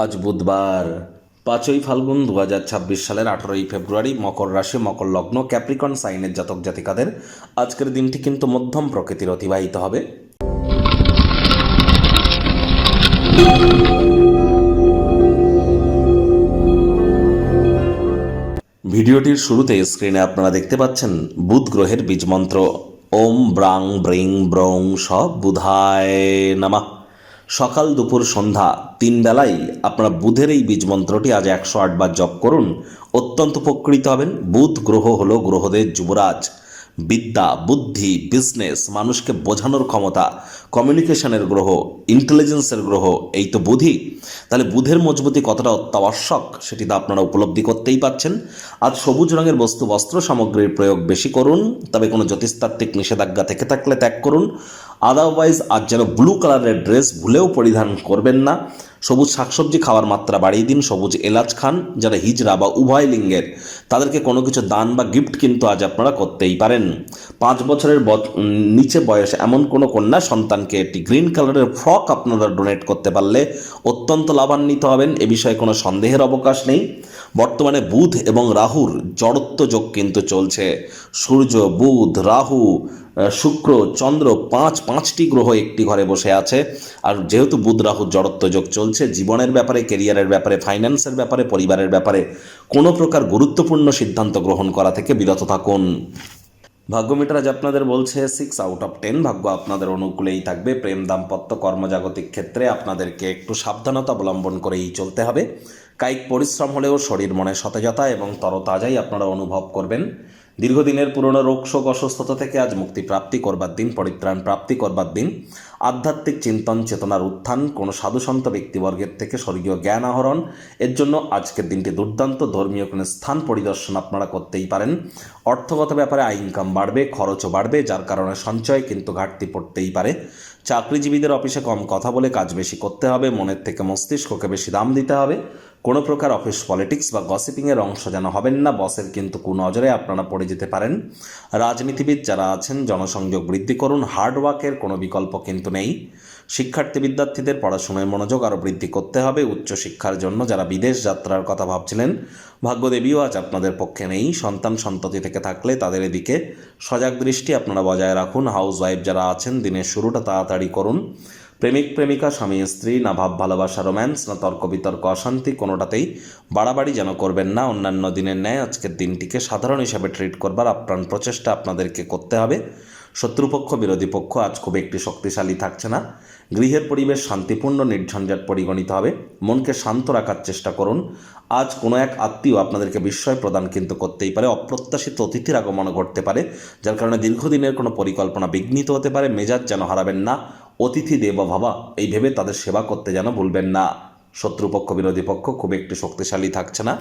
আজ বুধবার 5ই ফাল্গুন 2026 সালের 18ই ফেব্রুয়ারি। মকর রাশি, মকর লগ্ন, ক্যাপ্রিকন সাইনের জাতক জাতিকাদের আজকের দিনটি কিন্তু মধ্যম প্রকৃতির অতিবাহিত হবে। ভিডিওটির শুরুতে স্ক্রিনে আপনারা দেখতে পাচ্ছেন বুধ গ্রহের বীজমন্ত্র ওম ব্রাং ব্রিং ব্রং স বুধায় নমঃ। সকাল দুপুর সন্ধ্যা 3 বেলাই আপনারা বুধের এই বীজমন্ত্রটি আজ 108 বার জপ করুন, অত্যন্ত উপকৃত হবেন। বুধ গ্রহ হলো গ্রহদের যুবরাজ। বিদ্যা, বুদ্ধি, বিজনেস, মানুষকে বোঝানোর ক্ষমতা, কমিউনিকেশনের গ্রহ, ইন্টেলিজেন্সের গ্রহ, এই তো বুধই। তাহলে বুধের মজবুতি কতটা অত্যাবশ্যক সেটি তো আপনারা উপলব্ধি করতেই পাচ্ছেন। আজ সবুজ রঙের বস্তু বস্ত্র সামগ্রীর প্রয়োগ বেশি করুন, তবে কোনো জ্যোতিষতাত্ত্বিক নিষেধাজ্ঞা থেকে থাকলে ত্যাগ করুন। আদারওয়াইজ আজ যেন ব্লু কালারের ড্রেস ভুলেও পরিধান করবেন না। সবুজ শাকসবজি খাওয়ার মাত্রা বাড়িয়ে দিন। সবুজ এলাচ খান। যারা হিজড়া বা উভয় লিঙ্গের তাদেরকে কোনো কিছু দান বা গিফট কিন্তু আজ আপনারা করতেই পারেন। 5 বছরের নিচে বয়স এমন কোনো কন্যা সন্তানকে একটি গ্রিন কালারের ফ্রক আপনারা ডোনেট করতে পারলে অত্যন্ত লাভান্বিত হবেন, এ বিষয়ে কোনো সন্দেহের অবকাশ নেই। বর্তমানে বুধ এবং রাহুর জড়ত্ব যোগ কিন্তু চলছে। সূর্য, বুধ, রাহু, শুক্র, চন্দ্র, পাঁচটি গ্রহ একটি ঘরে বসে আছে। আর যেহেতু বুধ রাহু জড়ত্ব যোগ চলছে, জীবনের ব্যাপারে, কেরিয়ারের ব্যাপারে, ফাইন্যান্সের ব্যাপারে, পরিবারের ব্যাপারে কোনো প্রকার গুরুত্বপূর্ণ সিদ্ধান্ত গ্রহণ করা থেকে বিরত থাকুন। ভাগ্যমিটার আজ আপনাদের বলছে 6/10। ভাগ্য আপনাদের অনুকূলেই থাকবে। প্রেম, দাম্পত্য, কর্মজাগতিক ক্ষেত্রে আপনাদেরকে একটু সাবধানতা অবলম্বন করেই চলতে হবে। কায়িক পরিশ্রম হলেও শরীর মনে সতেজতা এবং তরতাজাই আপনারা অনুভব করবেন। দীর্ঘদিনের পুরনো রোগ শোক অসুস্থতা থেকে আজ মুক্তি প্রাপ্তি করবার দিন, পরিত্রাণ প্রাপ্তি করবার দিন। আধ্যাত্মিক চিন্তন চেতনার উত্থান, কোনো সাধুসন্ত ব্যক্তিবর্গের থেকে স্বর্গীয় জ্ঞান আহরণ, এর জন্য আজকের দিনটি দুর্দান্ত। ধর্মীয় কোনো স্থান পরিদর্শন আপনারা করতেই পারেন। অর্থগত ব্যাপারে ইনকাম বাড়বে, খরচও বাড়বে, যার কারণে সঞ্চয় কিন্তু ঘাটতি পড়তেই পারে। চাকরিজীবীদের অফিসে কম কথা বলে কাজ বেশি করতে হবে। মনের থেকে মস্তিষ্ককে বেশি দাম দিতে হবে। কোনো প্রকার অফিস পলিটিক্স বা গসিপিংয়ের অংশ যেন হবেন না। বসের কিন্তু কুনজরে আপনারা পড়ে যেতে পারেন। রাজনীতিবিদ যারা আছেন জনসংযোগ বৃদ্ধি করুন। হার্ডওয়ার্কের কোনো বিকল্প কিন্তু নেই। শিক্ষার্থী বিদ্যার্থীদের পড়াশোনায় মনোযোগ আরও বৃদ্ধি করতে হবে। উচ্চশিক্ষার জন্য যারা বিদেশ যাত্রার কথা ভাবছিলেন, ভাগ্যদেবীও আজ আপনাদের পক্ষে নেই। সন্তান সন্ততি থেকে থাকলে তাদের এদিকে সজাগ দৃষ্টি আপনারা বজায় রাখুন। হাউস ওয়াইফ যারা আছেন দিনের শুরুটা তাড়াতাড়ি করুন। প্রেমিক প্রেমিকা, স্বামী স্ত্রী, না ভাব ভালোবাসা রোম্যান্স, না তর্ক বিতর্ক অশান্তি, কোনোটাতেই বাড়াবাড়ি যেন করবেন না। অন্যান্য দিনের ন্যায় আজকের দিনটিকে সাধারণ হিসাবে ট্রিট করবার আপ্রাণ প্রচেষ্টা আপনাদেরকে করতে হবে। শত্রুপক্ষ, বিরোধী পক্ষ আজ খুব একটি শক্তিশালী থাকছে না। গৃহের পরিবেশ শান্তিপূর্ণ, নির্ঝঞ্ঝাট পরিগণিত হবে। মনকে শান্ত রাখার চেষ্টা করুন। আজ কোনো এক আত্মীয় আপনাদেরকে বিস্ময় প্রদান কিন্তু করতেই পারে। অপ্রত্যাশিত অতিথির আগমন ঘটতে পারে, যার কারণে দীর্ঘদিনের কোনো পরিকল্পনা বিঘ্নিত হতে পারে। মেজাজ যেন হারাবেন না। অতিথি দেব ভাবা এই ভেবে তাদের সেবা করতে যেন ভুলবেন না। শত্রুপক্ষ, বিরোধী পক্ষ খুব একটি শক্তিশালী থাকছে না।